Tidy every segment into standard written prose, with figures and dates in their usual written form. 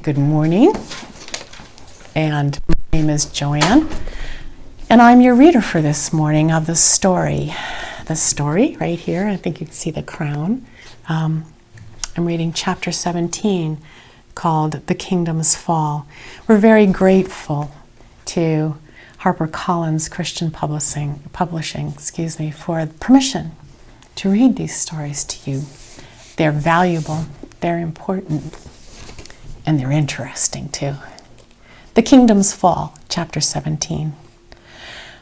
Good morning, and my name is Joanne, and I'm your reader for this morning of the story. The story right here, I think you can see the crown. I'm reading chapter 17 called The Kingdom's Fall. We're very grateful to HarperCollins Christian Publishing, for permission to read these stories to you. They're valuable, they're important, and they're interesting too. The Kingdom's Fall, chapter 17.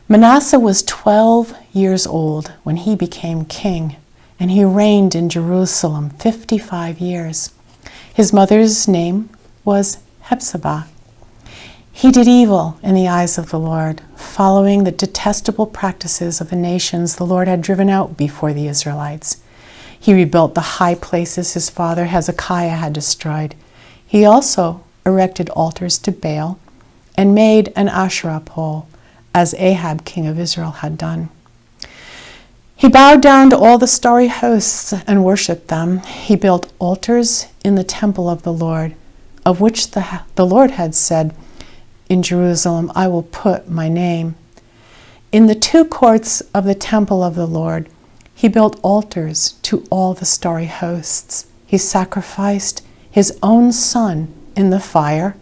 Manasseh was 12 years old when he became king, and he reigned in Jerusalem 55 years. His mother's name was Hephzibah. He did evil in the eyes of the Lord, following the detestable practices of the nations the Lord had driven out before the Israelites. He rebuilt the high places his father Hezekiah had destroyed. He also erected altars to Baal and made an Asherah pole, as Ahab, king of Israel, had done. He bowed down to all the starry hosts and worshipped them. He built altars in the temple of the Lord, of which the Lord had said, "In Jerusalem I will put my name." In the two courts of the temple of the Lord, he built altars to all the starry hosts. He sacrificed his own son in the fire,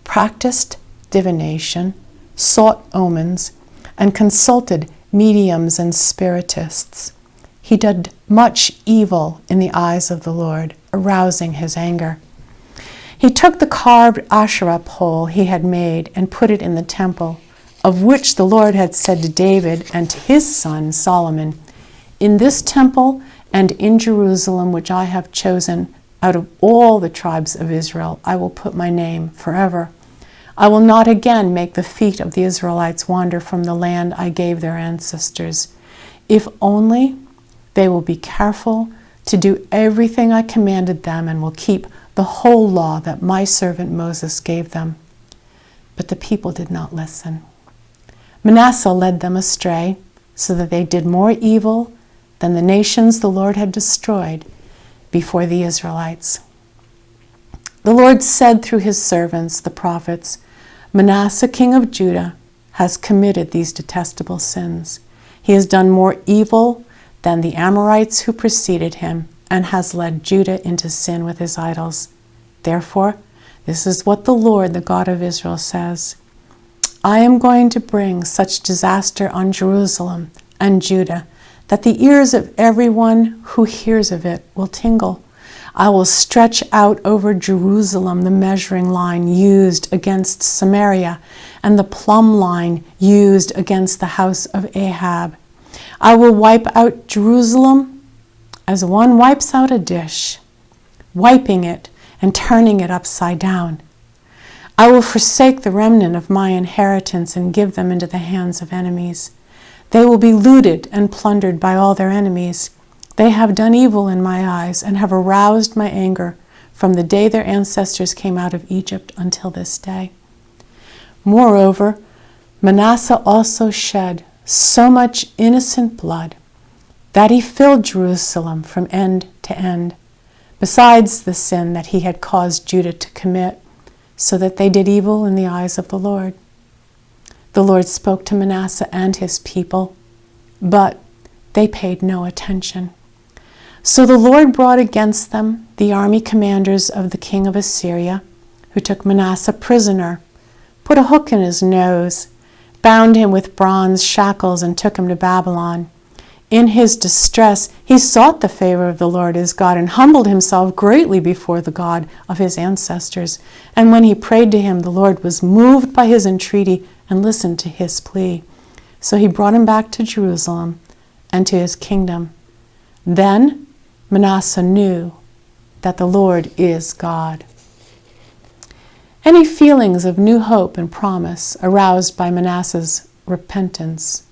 practiced divination, sought omens, and consulted mediums and spiritists. He did much evil in the eyes of the Lord, arousing his anger. He took the carved Asherah pole he had made and put it in the temple, of which the Lord had said to David and to his son Solomon, "In this temple and in Jerusalem, which I have chosen out of all the tribes of Israel, I will put my name forever. I will not again make the feet of the Israelites wander from the land I gave their ancestors, if only they will be careful to do everything I commanded them and will keep the whole law that my servant Moses gave them." But the people did not listen. Manasseh led them astray, so that they did more evil than the nations the Lord had destroyed before the Israelites. The Lord said through his servants, the prophets, "Manasseh, king of Judah, has committed these detestable sins. He has done more evil than the Amorites who preceded him, and has led Judah into sin with his idols. Therefore, this is what the Lord, the God of Israel, says. I am going to bring such disaster on Jerusalem and Judah that the ears of everyone who hears of it will tingle. I will stretch out over Jerusalem the measuring line used against Samaria and the plumb line used against the house of Ahab. I will wipe out Jerusalem as one wipes out a dish, wiping it and turning it upside down. I will forsake the remnant of my inheritance and give them into the hands of enemies. They will be looted and plundered by all their enemies. They have done evil in my eyes and have aroused my anger from the day their ancestors came out of Egypt until this day. Moreover, Manasseh also shed so much innocent blood that he filled Jerusalem from end to end, besides the sin that he had caused Judah to commit, so that they did evil in the eyes of the Lord. The Lord spoke to Manasseh and his people, but they paid no attention. So the Lord brought against them the army commanders of the king of Assyria, who took Manasseh prisoner, put a hook in his nose, bound him with bronze shackles, and took him to Babylon. In his distress, he sought the favor of the Lord his God and humbled himself greatly before the God of his ancestors. And when he prayed to him, the Lord was moved by his entreaty and listened to his plea. So he brought him back to Jerusalem and to his kingdom. Then Manasseh knew that the Lord is God. Any feelings of new hope and promise aroused by Manasseh's repentance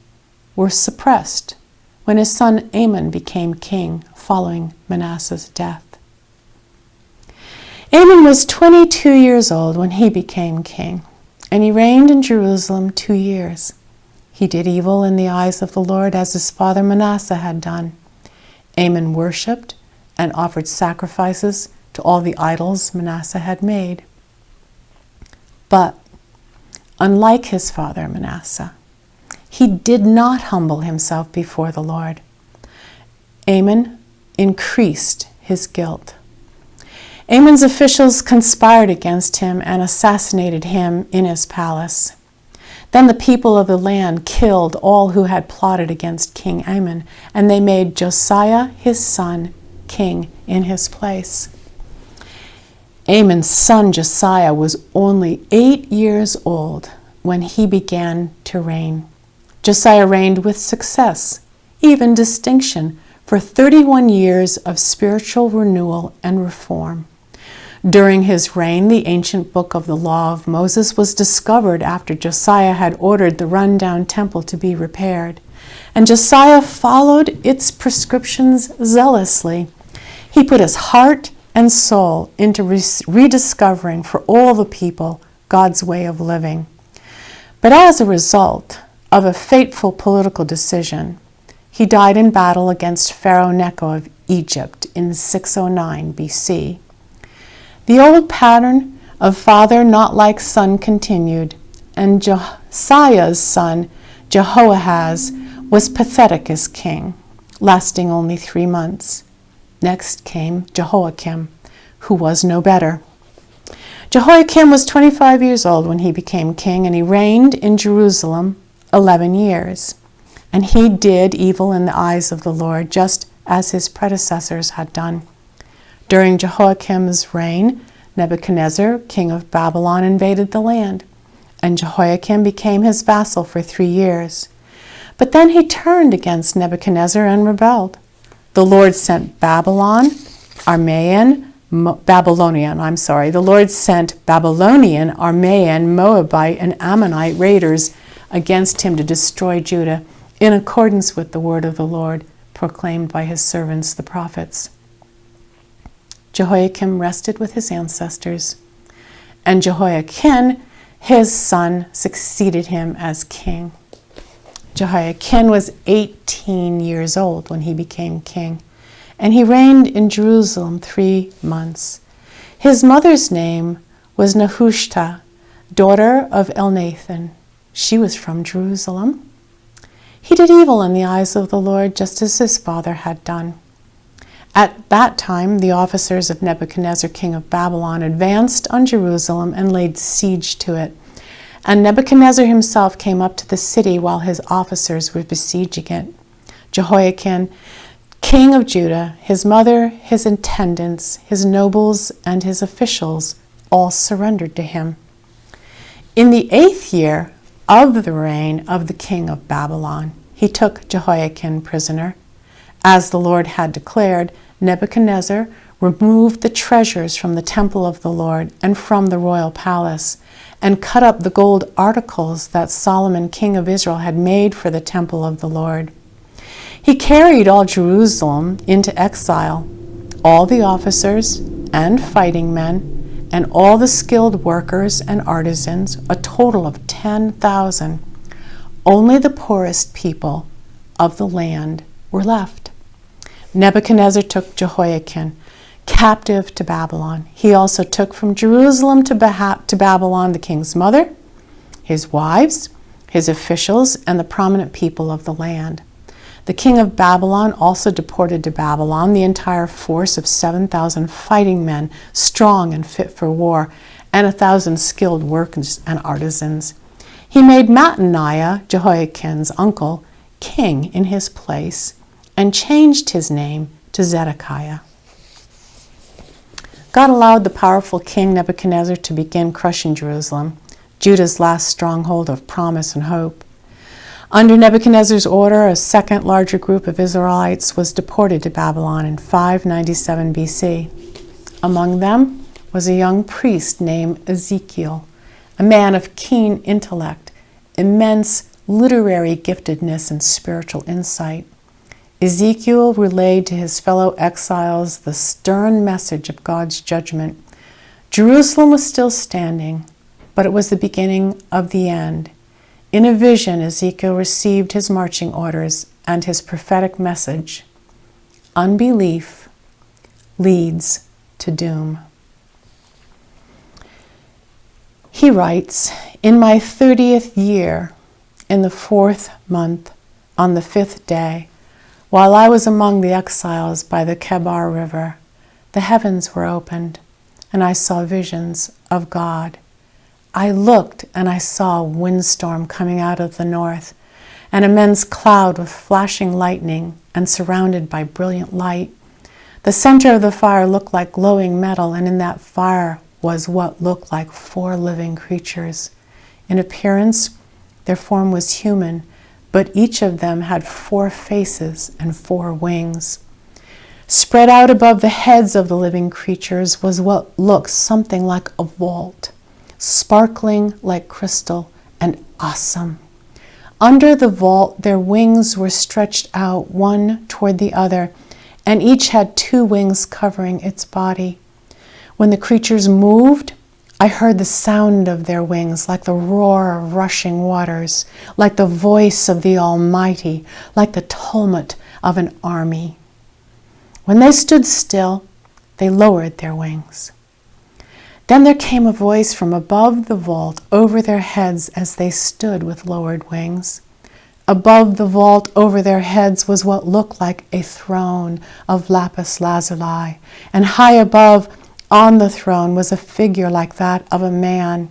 were suppressed when his son Amon became king following Manasseh's death. Amon was 22 years old when he became king, and he reigned in Jerusalem 2 years. He did evil in the eyes of the Lord as his father Manasseh had done. Amon worshipped and offered sacrifices to all the idols Manasseh had made. But, unlike his father Manasseh, he did not humble himself before the Lord. Amon increased his guilt. Amon's officials conspired against him and assassinated him in his palace. Then the people of the land killed all who had plotted against King Amon, and they made Josiah his son king in his place. Amon's son Josiah was only 8 years old when he began to reign. Josiah reigned with success, even distinction, for 31 years of spiritual renewal and reform. During his reign, the ancient book of the law of Moses was discovered after Josiah had ordered the run-down temple to be repaired, and Josiah followed its prescriptions zealously. He put his heart and soul into rediscovering for all the people God's way of living. But as a result of a fateful political decision, he died in battle against Pharaoh Necho of Egypt in 609 BC. The old pattern of father not like son continued, and Josiah's son Jehoahaz was pathetic as king, lasting only 3 months. Next came Jehoiakim, who was no better. Jehoiakim was 25 years old when he became king, and he reigned in Jerusalem 11 years. And he did evil in the eyes of the Lord, just as his predecessors had done. During Jehoiakim's reign, Nebuchadnezzar, king of Babylon, invaded the land, and Jehoiakim became his vassal for 3 years. But then he turned against Nebuchadnezzar and rebelled. The Lord sent Babylonian, Aramean, Moabite, and Ammonite raiders against him to destroy Judah, in accordance with the word of the Lord proclaimed by his servants the prophets. Jehoiakim rested with his ancestors, and Jehoiakim, his son, succeeded him as king. Jehoiakim was 18 years old when he became king, and he reigned in Jerusalem 3 months. His mother's name was Nehushta, daughter of Elnathan. She was from Jerusalem. He did evil in the eyes of the Lord, just as his father had done. At that time, the officers of Nebuchadnezzar, king of Babylon, advanced on Jerusalem and laid siege to it. And Nebuchadnezzar himself came up to the city while his officers were besieging it. Jehoiakim, king of Judah, his mother, his attendants, his nobles, and his officials all surrendered to him. In the 8th year of the reign of the king of Babylon, he took Jehoiakim prisoner. As the Lord had declared, Nebuchadnezzar removed the treasures from the temple of the Lord and from the royal palace, and cut up the gold articles that Solomon, king of Israel, had made for the temple of the Lord. He carried all Jerusalem into exile, all the officers and fighting men, and all the skilled workers and artisans, a total of 10,000. Only the poorest people of the land were left. Nebuchadnezzar took Jehoiakim captive to Babylon. He also took from Jerusalem to Babylon the king's mother, his wives, his officials, and the prominent people of the land. The king of Babylon also deported to Babylon the entire force of 7,000 fighting men, strong and fit for war, and 1,000 skilled workers and artisans. He made Mattaniah, Jehoiakim's uncle, king in his place, and changed his name to Zedekiah. God allowed the powerful king Nebuchadnezzar to begin crushing Jerusalem, Judah's last stronghold of promise and hope. Under Nebuchadnezzar's order, a second larger group of Israelites was deported to Babylon in 597 BC. Among them was a young priest named Ezekiel, a man of keen intellect, immense literary giftedness, and spiritual insight. Ezekiel relayed to his fellow exiles the stern message of God's judgment. Jerusalem was still standing, but it was the beginning of the end. In a vision, Ezekiel received his marching orders and his prophetic message: unbelief leads to doom. He writes, "In my 30th year, in the 4th month, on the 5th day, while I was among the exiles by the Kebar River, the heavens were opened, and I saw visions of God. I looked, and I saw a windstorm coming out of the north, an immense cloud with flashing lightning and surrounded by brilliant light. The center of the fire looked like glowing metal, and in that fire was what looked like 4 living creatures. In appearance, their form was human, but each of them had 4 faces and 4 wings. Spread out above the heads of the living creatures was what looked something like a vault, sparkling like crystal and awesome. Under the vault, their wings were stretched out one toward the other, and each had 2 wings covering its body. When the creatures moved, I heard the sound of their wings like the roar of rushing waters, like the voice of the Almighty, like the tumult of an army. When they stood still, they lowered their wings. Then there came a voice from above the vault over their heads as they stood with lowered wings. Above the vault over their heads was what looked like a throne of lapis lazuli, and high above on the throne was a figure like that of a man.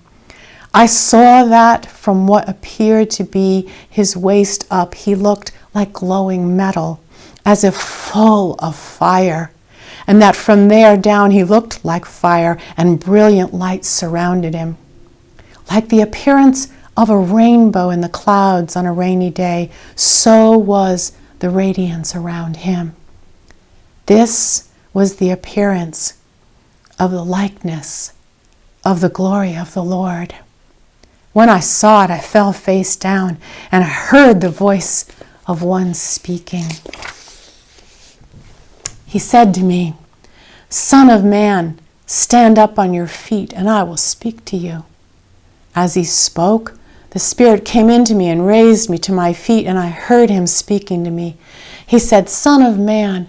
I saw that from what appeared to be his waist up, he looked like glowing metal, as if full of fire, and that from there down he looked like fire, and brilliant light surrounded him. Like the appearance of a rainbow in the clouds on a rainy day, so was the radiance around him. This was the appearance of the likeness of the glory of the Lord. When I saw it, I fell face down, and I heard the voice of one speaking. He said to me, "Son of man, stand up on your feet, and I will speak to you." As he spoke, the Spirit came into me and raised me to my feet, and I heard him speaking to me. He said, "Son of man,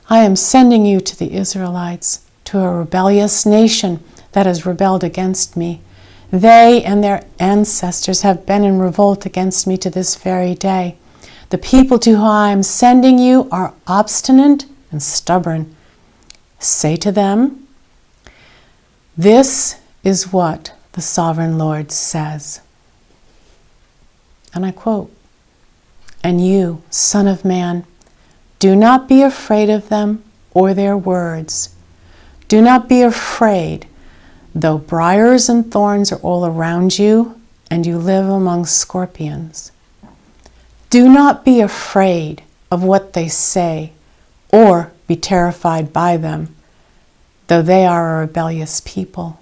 I am sending you to the Israelites, to a rebellious nation that has rebelled against me. They and their ancestors have been in revolt against me to this very day. The people to whom I am sending you are obstinate and stubborn. Say to them, this is what the sovereign Lord says." And I quote, "And you, son of man, do not be afraid of them or their words. Do not be afraid, though briars and thorns are all around you, and you live among scorpions. Do not be afraid of what they say, or be terrified by them, though they are a rebellious people.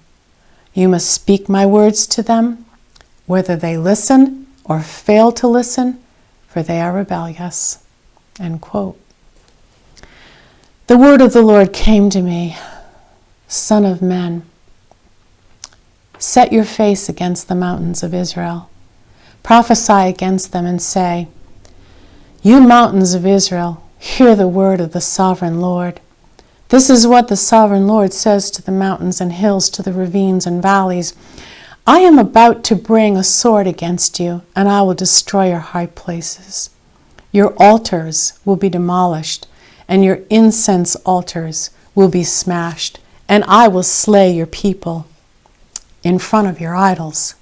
You must speak my words to them, whether they listen or fail to listen, for they are rebellious." End quote. The word of the Lord came to me, "Son of man, set your face against the mountains of Israel. Prophesy against them and say, 'You mountains of Israel, hear the word of the sovereign Lord. This is what the sovereign Lord says to the mountains and hills, to the ravines and valleys. I am about to bring a sword against you, and I will destroy your high places. Your altars will be demolished, and your incense altars will be smashed, and I will slay your people in front of your idols.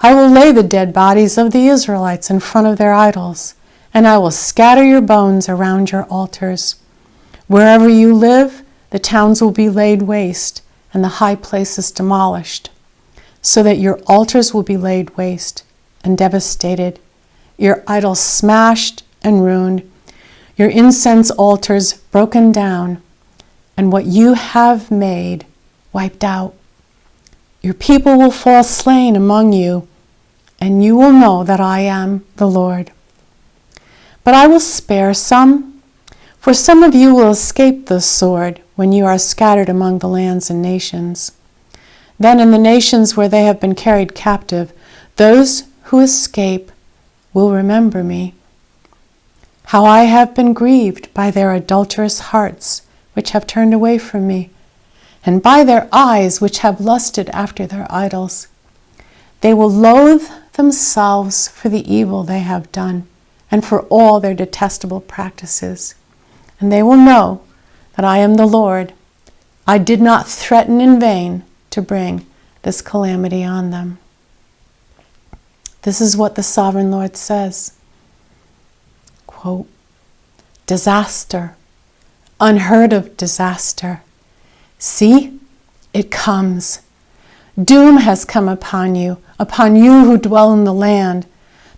I will lay the dead bodies of the Israelites in front of their idols, and I will scatter your bones around your altars. Wherever you live, the towns will be laid waste, and the high places demolished, so that your altars will be laid waste and devastated, your idols smashed and ruined, your incense altars broken down, and what you have made wiped out. Your people will fall slain among you, and you will know that I am the Lord. But I will spare some, for some of you will escape the sword when you are scattered among the lands and nations. Then in the nations where they have been carried captive, those who escape will remember me, how I have been grieved by their adulterous hearts, which have turned away from me, and by their eyes which have lusted after their idols. They will loathe themselves for the evil they have done and for all their detestable practices. And they will know that I am the Lord. I did not threaten in vain to bring this calamity on them. This is what the Sovereign Lord says. Quote, disaster, unheard of disaster. See, it comes. Doom has come upon you who dwell in the land.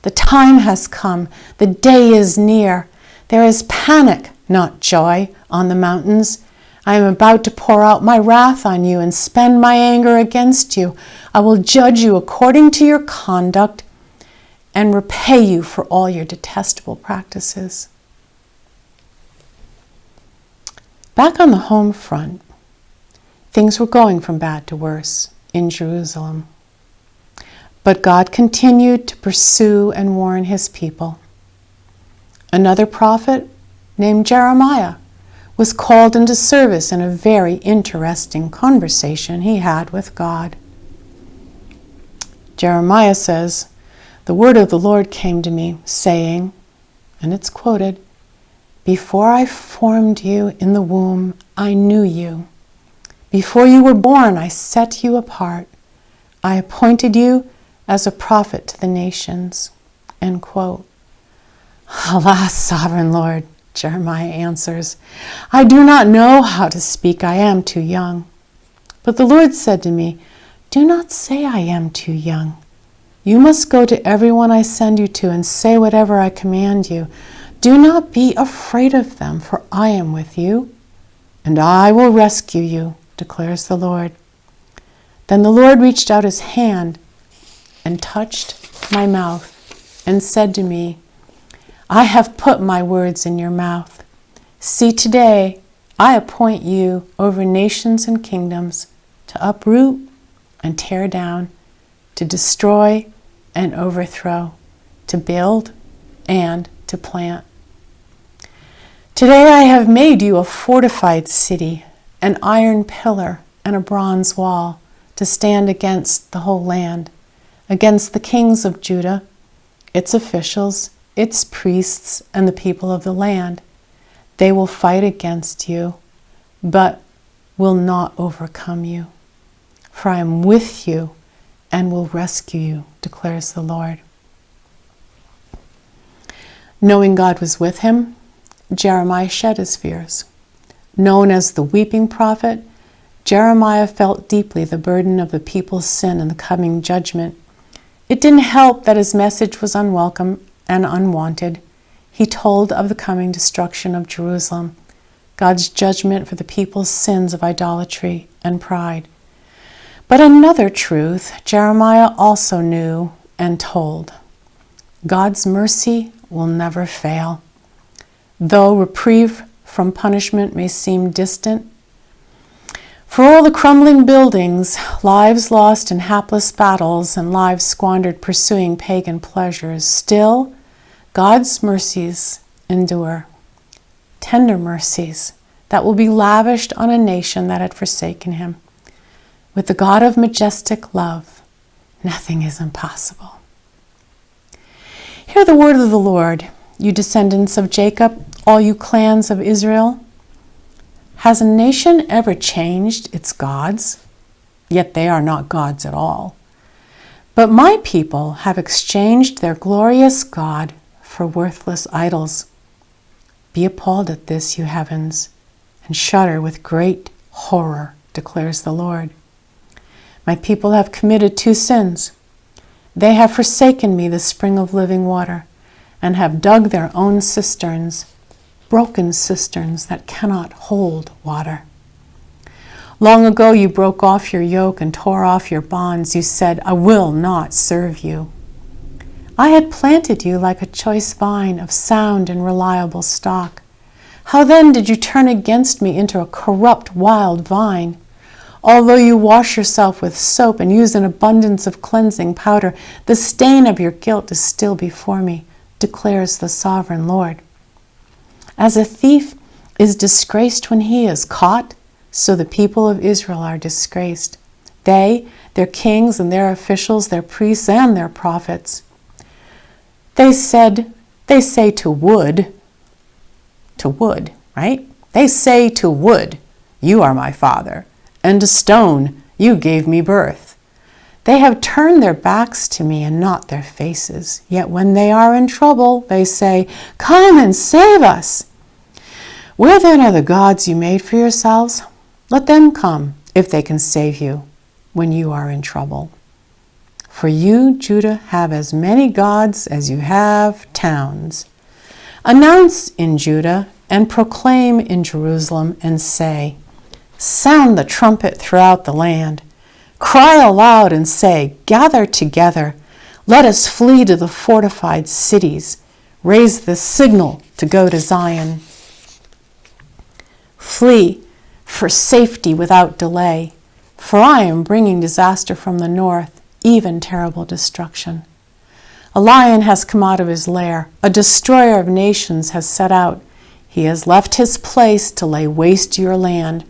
The time has come. The day is near. There is panic, not joy, on the mountains. I am about to pour out my wrath on you and spend my anger against you. I will judge you according to your conduct and repay you for all your detestable practices. Back on the home front, things were going from bad to worse in Jerusalem. But God continued to pursue and warn his people. Another prophet named Jeremiah was called into service in a very interesting conversation he had with God. Jeremiah says, the word of the Lord came to me, saying, and it's quoted, before I formed you in the womb, I knew you. Before you were born, I set you apart. I appointed you as a prophet to the nations. End quote. Alas, Sovereign Lord, Jeremiah answers, I do not know how to speak. I am too young. But the Lord said to me, do not say I am too young. You must go to everyone I send you to and say whatever I command you. Do not be afraid of them, for I am with you, and I will rescue you, declares the Lord. Then the Lord reached out his hand and touched my mouth and said to me, I have put my words in your mouth. See, today I appoint you over nations and kingdoms to uproot and tear down, to destroy and overthrow, to build and to plant. Today I have made you a fortified city, an iron pillar and a bronze wall, to stand against the whole land, against the kings of Judah, its officials, its priests, and the people of the land. They will fight against you, but will not overcome you. For I am with you and will rescue you, declares the Lord. Knowing God was with him, Jeremiah shed his fears. Known as the weeping prophet, Jeremiah felt deeply the burden of the people's sin and the coming judgment. It didn't help that his message was unwelcome and unwanted. He told of the coming destruction of Jerusalem, God's judgment for the people's sins of idolatry and pride. But another truth Jeremiah also knew and told. God's mercy will never fail. Though reprieve from punishment may seem distant, for all the crumbling buildings, lives lost in hapless battles, and lives squandered pursuing pagan pleasures, still God's mercies endure. Tender mercies that will be lavished on a nation that had forsaken him. With the God of majestic love, nothing is impossible. Hear the word of the Lord, you descendants of Jacob, all you clans of Israel. Has a nation ever changed its gods? Yet they are not gods at all. But my people have exchanged their glorious God for worthless idols. Be appalled at this, you heavens, and shudder with great horror, declares the Lord. My people have committed two sins. They have forsaken me, the spring of living water, and have dug their own cisterns, broken cisterns that cannot hold water. Long ago you broke off your yoke and tore off your bonds. You said, I will not serve you. I had planted you like a choice vine of sound and reliable stock. How then did you turn against me into a corrupt wild vine? Although you wash yourself with soap and use an abundance of cleansing powder, the stain of your guilt is still before me, declares the Sovereign Lord. As a thief is disgraced when he is caught, so the people of Israel are disgraced. They, their kings and their officials, their priests and their prophets. They say to wood, right? They say to wood, you are my father, and to stone, you gave me birth. They have turned their backs to me and not their faces. Yet when they are in trouble, they say, come and save us. Where then are the gods you made for yourselves? Let them come, if they can save you, when you are in trouble. For you, Judah, have as many gods as you have towns. Announce in Judah and proclaim in Jerusalem and say, sound the trumpet throughout the land. Cry aloud and say, gather together. Let us flee to the fortified cities. Raise the signal to go to Zion. Flee for safety without delay, for I am bringing disaster from the north, even terrible destruction. A lion has come out of his lair. A destroyer of nations has set out. He has left his place to lay waste your land.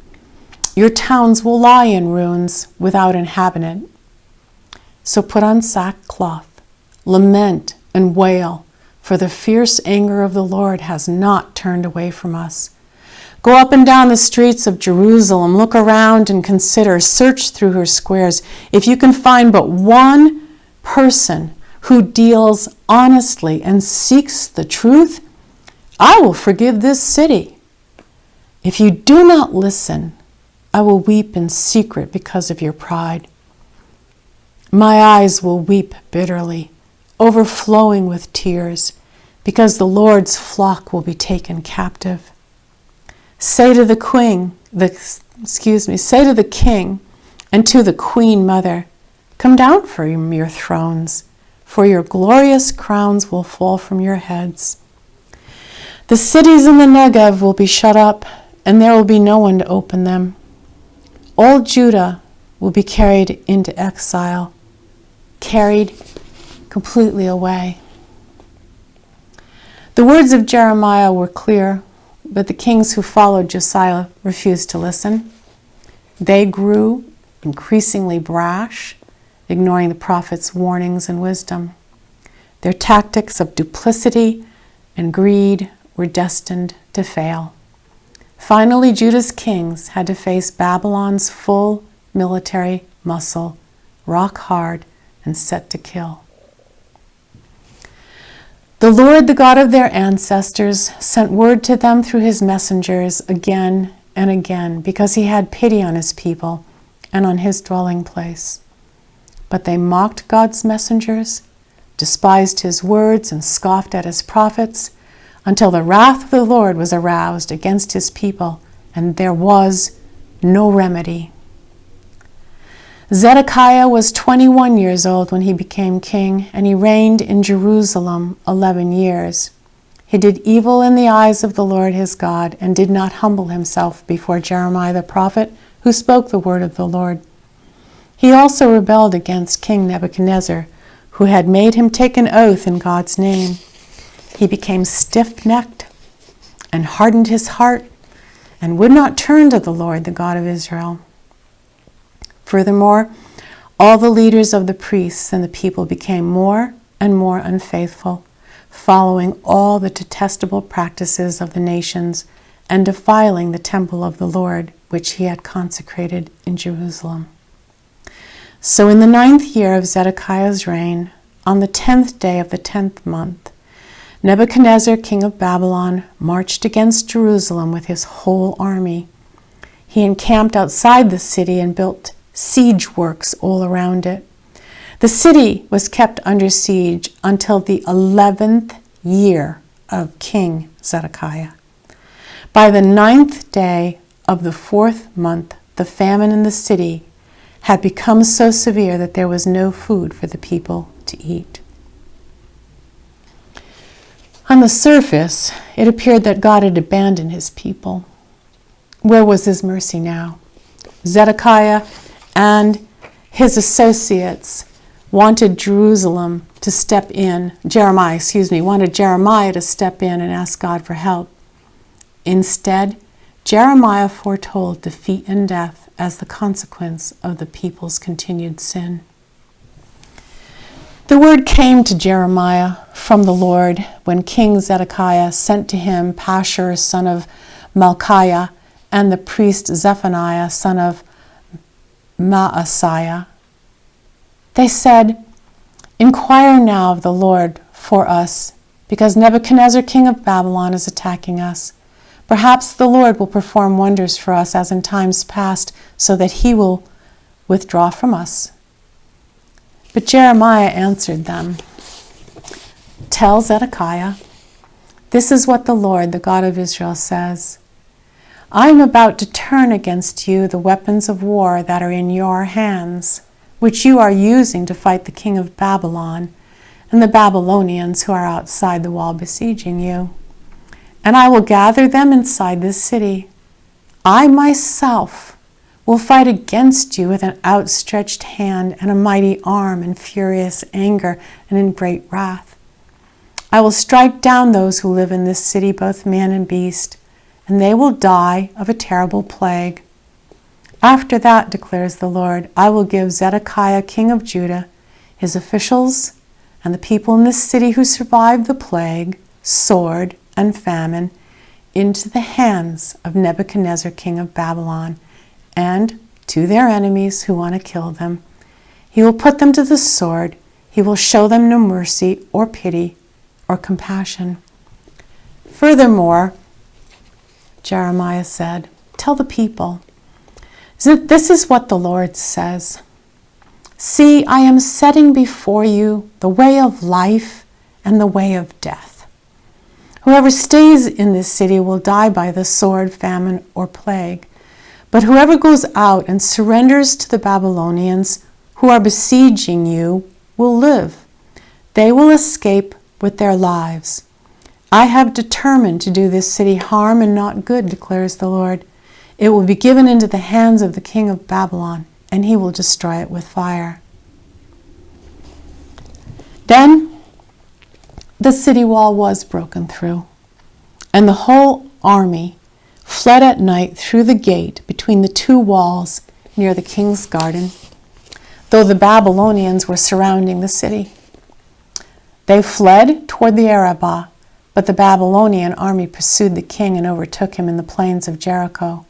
Your towns will lie in ruins without inhabitant. So put on sackcloth, lament and wail, for the fierce anger of the Lord has not turned away from us. Go up and down the streets of Jerusalem, look around and consider, search through her squares. If you can find but one person who deals honestly and seeks the truth, I will forgive this city. If you do not listen, I will weep in secret because of your pride. My eyes will weep bitterly, overflowing with tears, because the Lord's flock will be taken captive. Say to the king and to the queen mother, come down from your thrones, for your glorious crowns will fall from your heads. The cities in the Negev will be shut up, and there will be no one to open them. All Judah will be carried into exile, carried completely away. The words of Jeremiah were clear, but the kings who followed Josiah refused to listen. They grew increasingly brash, ignoring the prophet's warnings and wisdom. Their tactics of duplicity and greed were destined to fail. Finally, Judah's kings had to face Babylon's full military muscle, rock hard and set to kill. The Lord, the God of their ancestors, sent word to them through his messengers again and again, because he had pity on his people and on his dwelling place. But they mocked God's messengers, despised his words, and scoffed at his prophets, until the wrath of the Lord was aroused against his people, and there was no remedy. Zedekiah was 21 years old when he became king, and he reigned in Jerusalem 11 years. He did evil in the eyes of the Lord his God, and did not humble himself before Jeremiah the prophet, who spoke the word of the Lord. He also rebelled against King Nebuchadnezzar, who had made him take an oath in God's name. He became stiff-necked and hardened his heart and would not turn to the Lord, the God of Israel. Furthermore, all the leaders of the priests and the people became more and more unfaithful, following all the detestable practices of the nations and defiling the temple of the Lord, which he had consecrated in Jerusalem. So in the 9th year of Zedekiah's reign, on the 10th day of the 10th month, Nebuchadnezzar, king of Babylon, marched against Jerusalem with his whole army. He encamped outside the city and built siege works all around it. The city was kept under siege until the 11th year of King Zedekiah. By the 9th day of the 4th month, the famine in the city had become so severe that there was no food for the people to eat. On the surface, it appeared that God had abandoned his people. Where was his mercy now? Zedekiah and his associates wanted Jeremiah to step in and ask God for help. Instead, Jeremiah foretold defeat and death as the consequence of the people's continued sin. The word came to Jeremiah from the Lord when King Zedekiah sent to him Pashur, son of Malchiah, and the priest Zephaniah, son of Maaseiah. They said, "Inquire now of the Lord for us, because Nebuchadnezzar, king of Babylon, is attacking us. Perhaps the Lord will perform wonders for us as in times past, so that he will withdraw from us." But Jeremiah answered them, "Tell Zedekiah, this is what the Lord, the God of Israel, says. I am about to turn against you the weapons of war that are in your hands, which you are using to fight the king of Babylon and the Babylonians who are outside the wall besieging you. And I will gather them inside this city. I myself will fight against you with an outstretched hand and a mighty arm in furious anger and in great wrath. I will strike down those who live in this city, both man and beast, and they will die of a terrible plague. After that, declares the Lord, I will give Zedekiah, king of Judah, his officials, and the people in this city who survived the plague, sword, and famine into the hands of Nebuchadnezzar, king of Babylon, and to their enemies who want to kill them. He will put them to the sword. He will show them no mercy or pity or compassion." Furthermore, Jeremiah said, "Tell the people, this is what the Lord says. See, I am setting before you the way of life and the way of death. Whoever stays in this city will die by the sword, famine, or plague. But whoever goes out and surrenders to the Babylonians who are besieging you will live. They will escape with their lives. I have determined to do this city harm and not good, declares the Lord. It will be given into the hands of the king of Babylon, and he will destroy it with fire." Then the city wall was broken through, and the whole army fled at night through the gate between the two walls near the king's garden, though the Babylonians were surrounding the city. They fled toward the Arabah, but the Babylonian army pursued the king and overtook him in the plains of Jericho.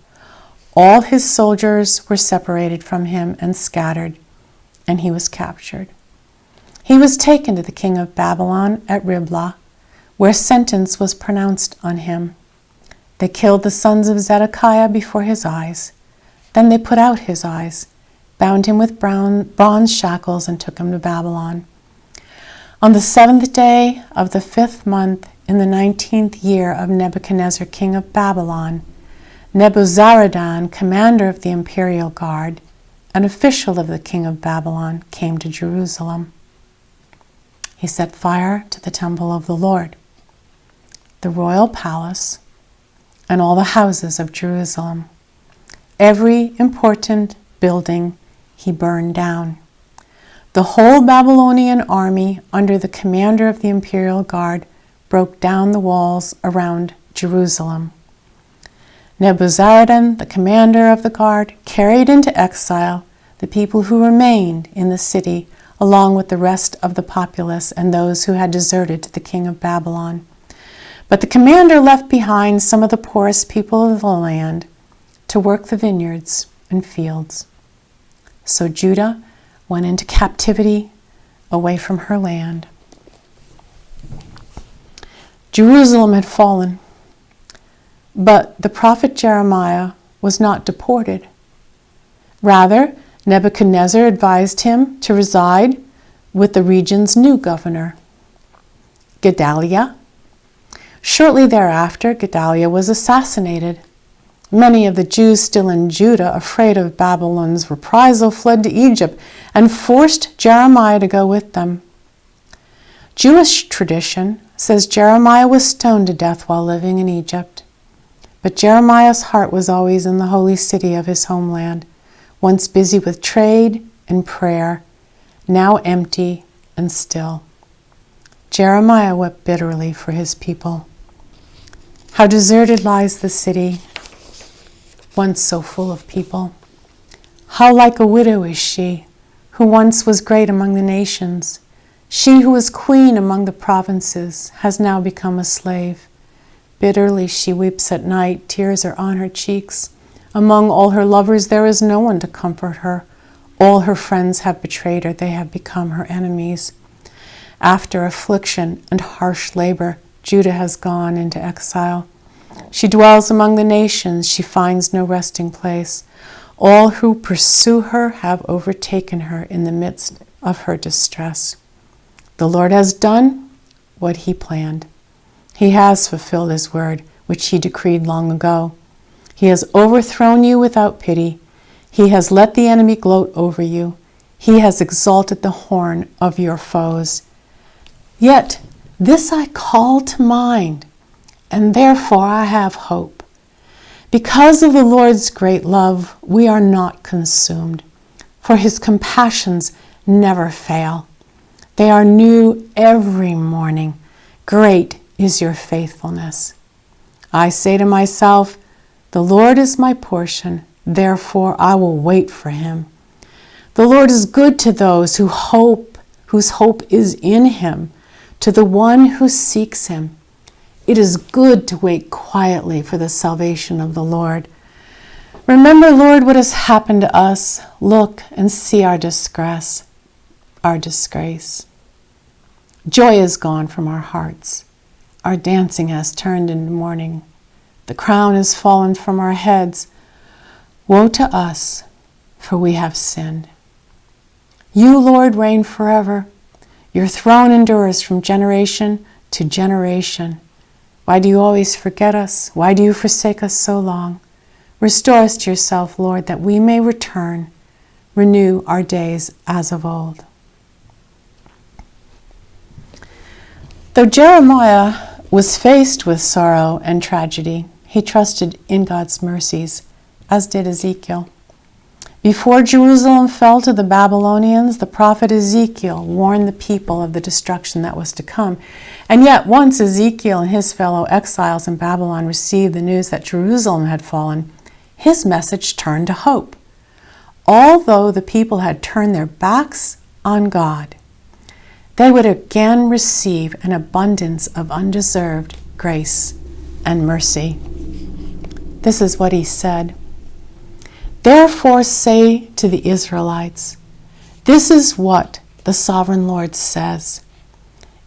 All his soldiers were separated from him and scattered, and he was captured. He was taken to the king of Babylon at Riblah, where sentence was pronounced on him. They killed the sons of Zedekiah before his eyes. Then they put out his eyes, bound him with bronze shackles, and took him to Babylon. On the 7th day of the 5th month, in the 19th year of Nebuchadnezzar, king of Babylon, Nebuzaradan, commander of the imperial guard, an official of the king of Babylon, came to Jerusalem. He set fire to the temple of the Lord, the royal palace, and all the houses of Jerusalem. Every important building he burned down. The whole Babylonian army, under the commander of the imperial guard, broke down the walls around Jerusalem. Nebuzaradan, the commander of the guard, carried into exile the people who remained in the city, along with the rest of the populace and those who had deserted to the king of Babylon. But the commander left behind some of the poorest people of the land to work the vineyards and fields. So Judah went into captivity away from her land. Jerusalem had fallen, but the prophet Jeremiah was not deported. Rather, Nebuchadnezzar advised him to reside with the region's new governor, Gedaliah. Shortly thereafter, Gedaliah was assassinated. Many of the Jews still in Judah, afraid of Babylon's reprisal, fled to Egypt and forced Jeremiah to go with them. Jewish tradition says Jeremiah was stoned to death while living in Egypt. But Jeremiah's heart was always in the holy city of his homeland, once busy with trade and prayer, now empty and still. Jeremiah wept bitterly for his people. How deserted lies the city, once so full of people. How like a widow is she, who once was great among the nations. She who was queen among the provinces has now become a slave. Bitterly she weeps at night, tears are on her cheeks. Among all her lovers there is no one to comfort her. All her friends have betrayed her, they have become her enemies. After affliction and harsh labor, Judah has gone into exile. She dwells among the nations, she finds no resting place. All who pursue her have overtaken her in the midst of her distress. The Lord has done what he planned. He has fulfilled his word, which he decreed long ago. He has overthrown you without pity. He has let the enemy gloat over you. He has exalted the horn of your foes. Yet this I call to mind, and therefore I have hope. Because of the Lord's great love, we are not consumed, for his compassions never fail. They are new every morning. Great is your faithfulness. I say to myself, the Lord is my portion, therefore I will wait for him. The Lord is good to those whose hope is in him, to the one who seeks him. It is good to wait quietly for the salvation of the Lord. Remember, Lord, what has happened to us. Look and see our disgrace. Joy is gone from our hearts. Our dancing has turned into mourning. The crown has fallen from our heads. Woe to us, for we have sinned. You, Lord, reign forever. Your throne endures from generation to generation. Why do you always forget us? Why do you forsake us so long? Restore us to yourself, Lord, that we may return. Renew our days as of old. Though Jeremiah was faced with sorrow and tragedy, he trusted in God's mercies, as did Ezekiel. Before Jerusalem fell to the Babylonians, the prophet Ezekiel warned the people of the destruction that was to come. And yet, once Ezekiel and his fellow exiles in Babylon received the news that Jerusalem had fallen, his message turned to hope. Although the people had turned their backs on God, they would again receive an abundance of undeserved grace and mercy. This is what he said. Therefore say to the Israelites, this is what the sovereign Lord says.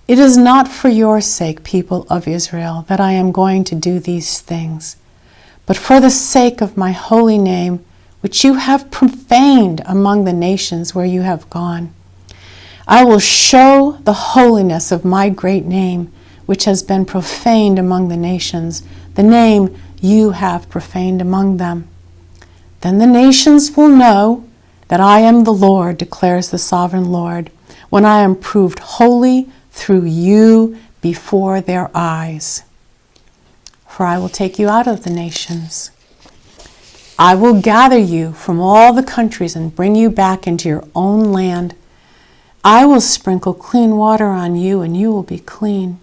It is not for your sake, people of Israel, that I am going to do these things, but for the sake of my holy name, which you have profaned among the nations where you have gone. I will show the holiness of my great name, which has been profaned among the nations, the name you have profaned among them. Then the nations will know that I am the Lord, declares the sovereign Lord, when I am proved holy through you before their eyes. For I will take you out of the nations. I will gather you from all the countries and bring you back into your own land. I will sprinkle clean water on you, and you will be clean.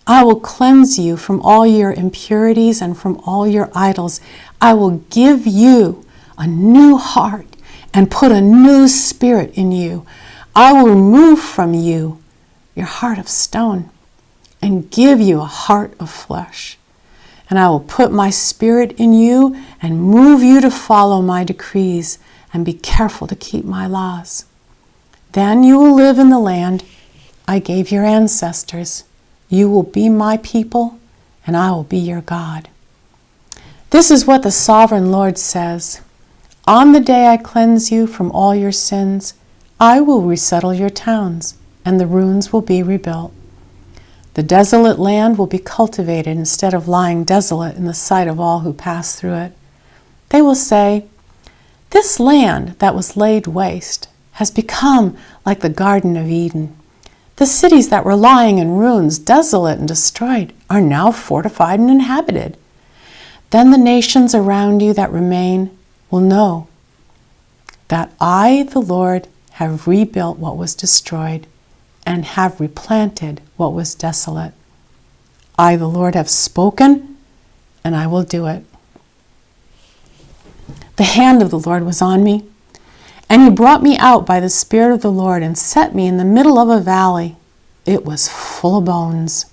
I will cleanse you from all your impurities and from all your idols. I will give you a new heart and put a new spirit in you. I will remove from you your heart of stone and give you a heart of flesh. And I will put my spirit in you and move you to follow my decrees and be careful to keep my laws. Then you will live in the land I gave your ancestors. You will be my people, and I will be your God. This is what the sovereign Lord says. On the day I cleanse you from all your sins, I will resettle your towns, and the ruins will be rebuilt. The desolate land will be cultivated instead of lying desolate in the sight of all who pass through it. They will say, this land that was laid waste has become like the Garden of Eden. The cities that were lying in ruins, desolate and destroyed, are now fortified and inhabited. Then the nations around you that remain will know that I, the Lord, have rebuilt what was destroyed and have replanted what was desolate. I, the Lord, have spoken, and I will do it. The hand of the Lord was on me, and he brought me out by the Spirit of the Lord and set me in the middle of a valley. It was full of bones.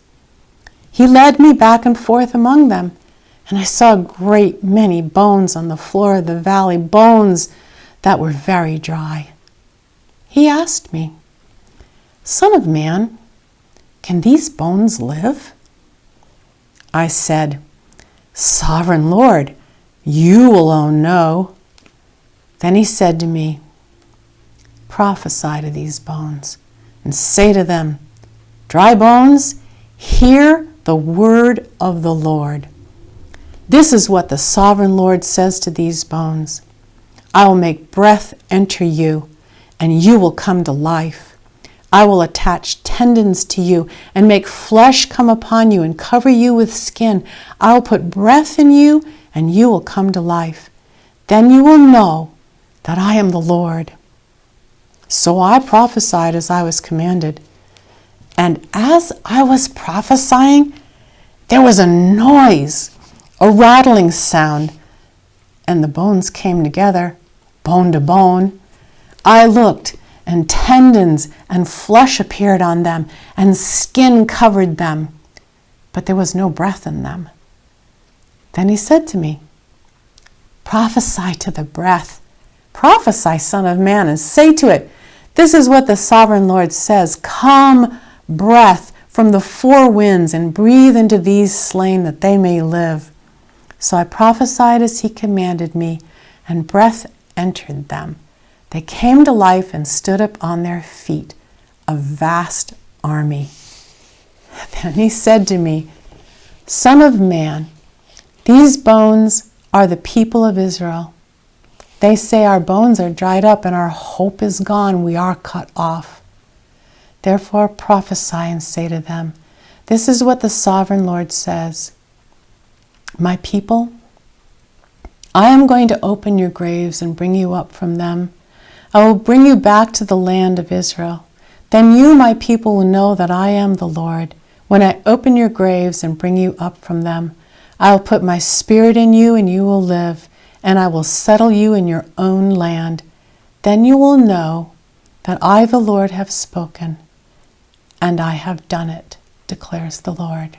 He led me back and forth among them, and I saw a great many bones on the floor of the valley, bones that were very dry. He asked me, "Son of man, can these bones live?" I said, "Sovereign Lord, you alone know." Then he said to me, "Prophesy to these bones and say to them, 'Dry bones, hear the word of the Lord. This is what the Sovereign Lord says to these bones. I will make breath enter you, and you will come to life. I will attach tendons to you and make flesh come upon you and cover you with skin. I will put breath in you, and you will come to life. Then you will know that I am the Lord." So I prophesied as I was commanded. And as I was prophesying, there was a noise, a rattling sound, and the bones came together, bone to bone. I looked, and tendons and flesh appeared on them, and skin covered them, but there was no breath in them. Then he said to me, "Prophesy to the breath. Prophesy, Son of Man, and say to it, 'This is what the Sovereign Lord says. Come, breath, from the four winds, and breathe into these slain that they may live.' So I prophesied as he commanded me, and breath entered them. They came to life and stood up on their feet, a vast army. Then he said to me, 'Son of man, these bones are the people of Israel. They say our bones are dried up and our hope is gone. We are cut off. Therefore prophesy and say to them, 'This is what the Sovereign Lord says. My people, I am going to open your graves and bring you up from them. I will bring you back to the land of Israel. Then you, my people, will know that I am the Lord. When I open your graves and bring you up from them, I will put my spirit in you and you will live, and I will settle you in your own land. Then you will know that I, the Lord, have spoken, and I have done it, declares the Lord.'"